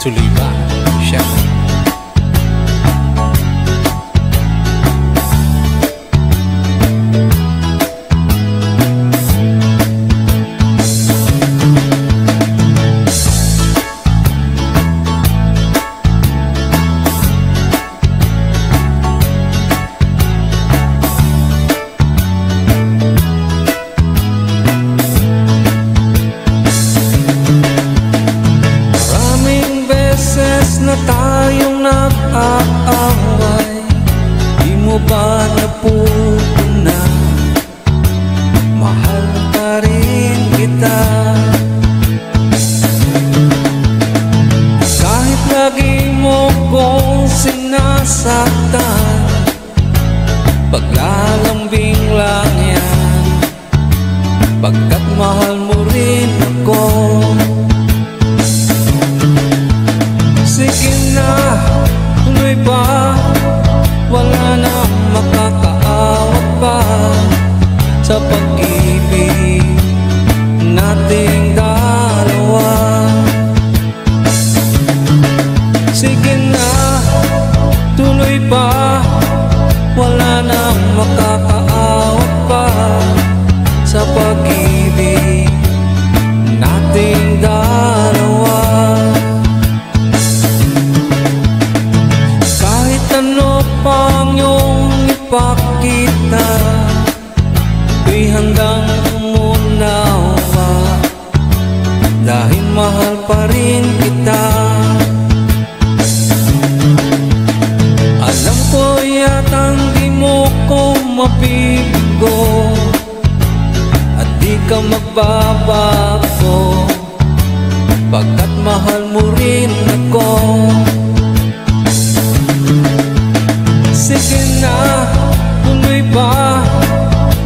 Tuloy ba siya? Na tayong nag-aaway, di mo ba napupunan? Mahal pa rin kita. Kahit lagi mo kong sinasaktan, paglalambing lang yan, pagkat mahal mo rin ako. Sige na, tuloy ba? Wala na makakaawat pa sa pag-ibig nating dalawa. Sige na, tuloy ba? Wala na makakaawat pa sa pag-ibig nating dalawa. Ano pang iyong ipakita, di handang umunawa, dahil mahal pa rin kita. Alam ko yatang di mo ko mabibigo, at di ka magbabago, pagkat mahal mo rin ako. Sige na, tuloy ba?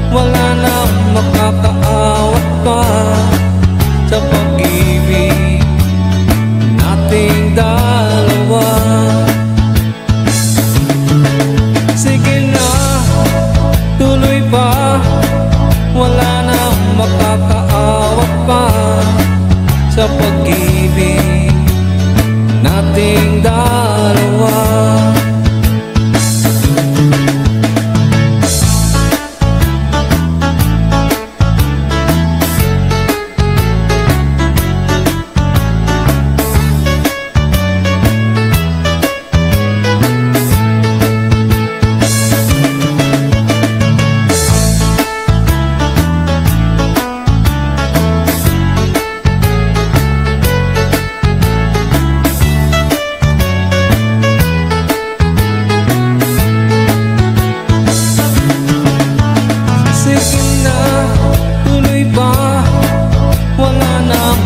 Wala na makakaawat pa sa pag-ibig nating dalawa. Sige na, tuloy ba? Wala na makakaawat pa sa pag-ibig nating dalawa. Sige na, tuloy ba? Wala na